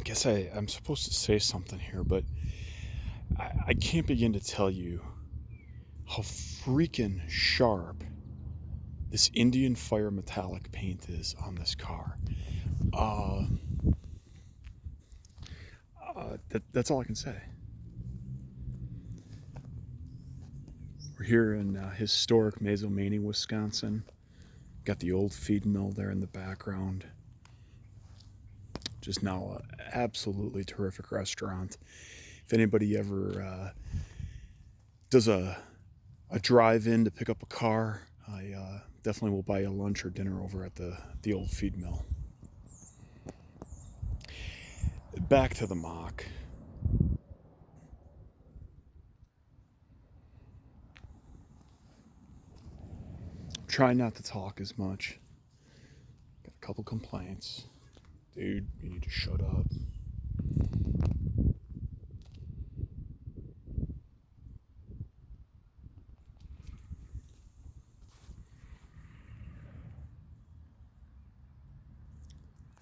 guess I'm supposed to say something here, but I can't begin to tell you how freaking sharp this Indian Fire metallic paint is on this car. Uh, that's all I can say. We're here in historic Mazomanie, Wisconsin. Got the old feed mill there in the background. Just now, an absolutely terrific restaurant. If anybody ever does a drive in to pick up a car, I definitely will buy you lunch or dinner over at the old feed mill. Back to the Mach. Try not to talk as much. Got a couple complaints. Dude, you need to shut up.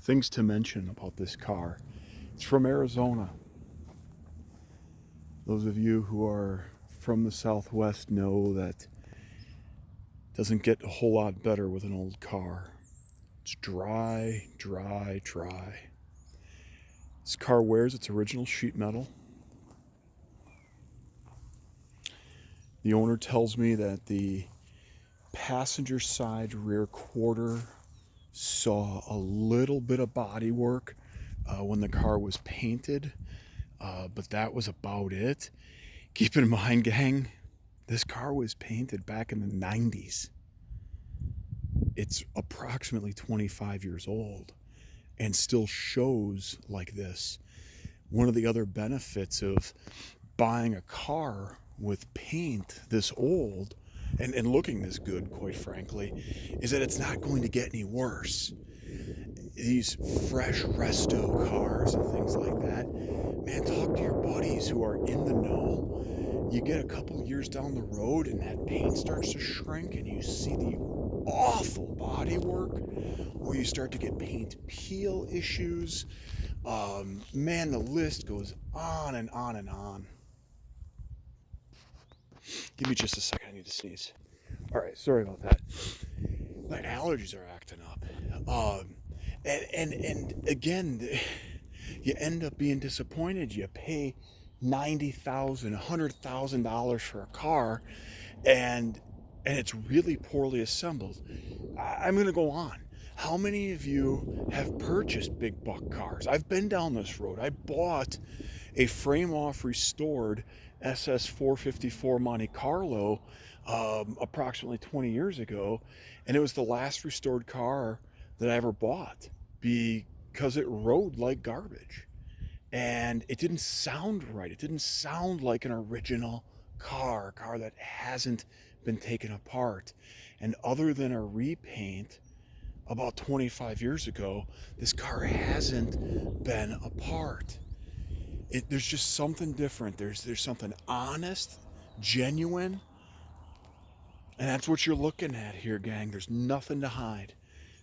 Things to mention about this car. It's from Arizona. Those of you who are from the Southwest know that it doesn't get a whole lot better with an old car. It's dry, dry, dry. This car wears its original sheet metal. The owner tells me that the passenger side rear quarter saw a little bit of body work when the car was painted, but that was about it. Keep in mind, gang, this car was painted back in the 90s. It's approximately 25 years old and still shows like this. One of the other benefits of buying a car with paint this old and looking this good, quite frankly, is that it's not going to get any worse. These fresh resto cars and things like that, man, talk to your buddies who are in the know. You get a couple years down the road and that paint starts to shrink and you see the awful body work, or you start to get paint peel issues. Man, the list goes on and on and on. Give me just a second, I need to sneeze. All right, sorry about that. My allergies are acting up. And again, you end up being disappointed. You pay $90,000, $100,000 for a car, and it's really poorly assembled. I'm going to go on. How many of you have purchased big buck cars? I've been down this road. I bought a frame off restored SS 454 Monte Carlo approximately 20 years ago, and it was the last restored car that I ever bought because it rode like garbage and it didn't sound right. It didn't sound like an original car, a car that hasn't been taken apart. And other than a repaint about 25 years ago, this car hasn't been apart. There's just something different. There's something honest, genuine, and that's what you're looking at here, gang. There's nothing to hide.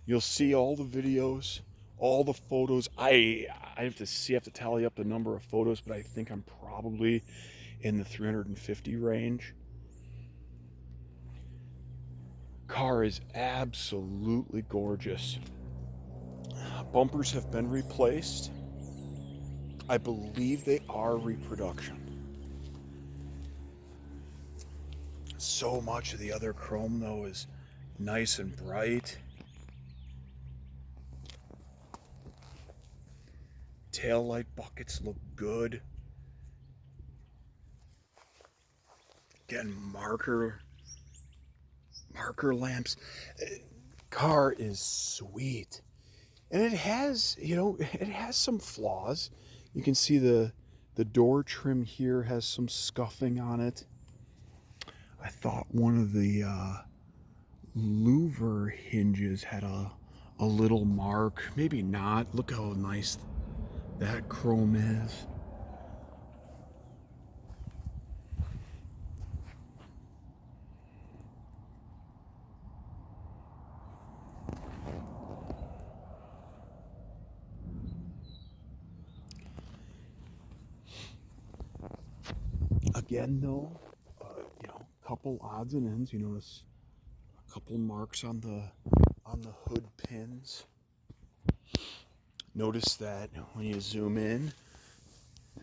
You'll see all the videos, all the photos. I have to tally up the number of photos, but I think I'm probably in the 350 range. Car is absolutely gorgeous. Bumpers have been replaced. I believe they are reproduction. So much of the other chrome, though, is nice and bright. Tail light buckets look good. Again, marker lamps. Car is sweet. And it has some flaws. You can see the door trim here has some scuffing on it. I thought one of the louver hinges had a little mark. Maybe not. Look how nice that chrome is. Again, though, you know, a couple odds and ends. You notice a couple marks on the hood pins. Notice that when you zoom in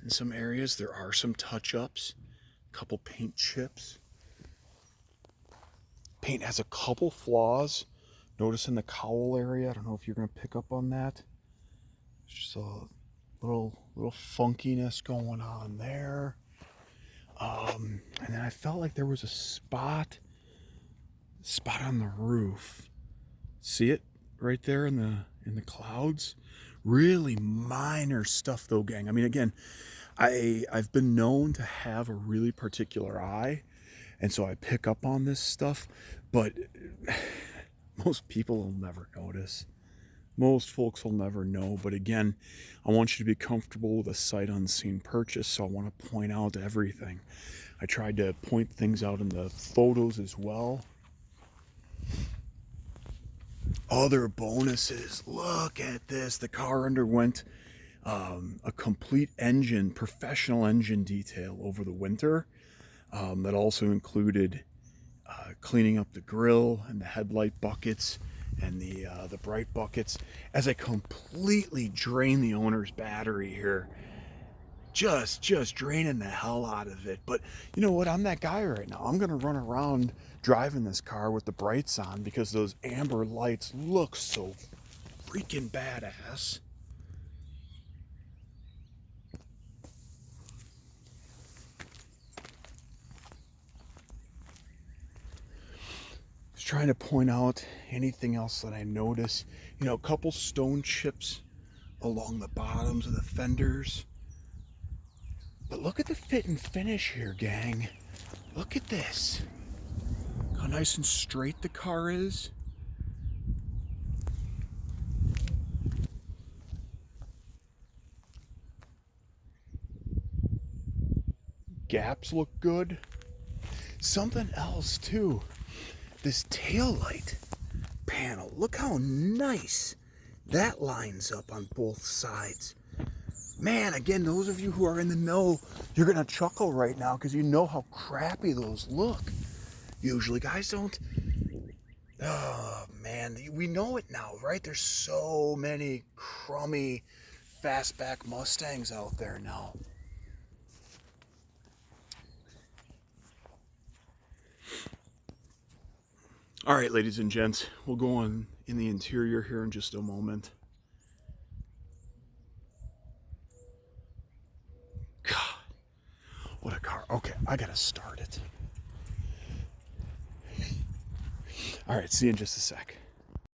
some areas, there are some touch-ups, a couple paint chips. Paint has a couple flaws. Notice in the cowl area, I don't know if you're going to pick up on that. Just a little funkiness going on there. And then I felt like there was a spot on the roof. See it right there in the clouds? Really minor stuff though, gang. I mean, again, I've been known to have a really particular eye, and so I pick up on this stuff, but most people will never notice. Most folks will never know. But again, I want you to be comfortable with a sight unseen purchase, so I want to point out everything. I tried to point things out in the photos as well. Other bonuses, look at this. The car underwent a complete professional engine detail over the winter. That also included cleaning up the grill and the headlight buckets and the bright buckets, as I completely drain the owner's battery here. Just draining the hell out of it. But you know what? I'm that guy right now. I'm gonna run around driving this car with the brights on because those amber lights look so freaking badass. Just trying to point out anything else that I notice. You know, a couple stone chips along the bottoms of the fenders. But look at the fit and finish here, gang. Look at this. How nice and straight the car is. Gaps look good. Something else too. This taillight panel. Look how nice that lines up on both sides. Man, again, those of you who are in the know, you're gonna chuckle right now because you know how crappy those look. Usually guys don't. Oh man, we know it now, right? There's so many crummy fastback Mustangs out there now. All right, ladies and gents, we'll go on in the interior here in just a moment. God, what a car. Okay, I gotta start it. All right, see you in just a sec.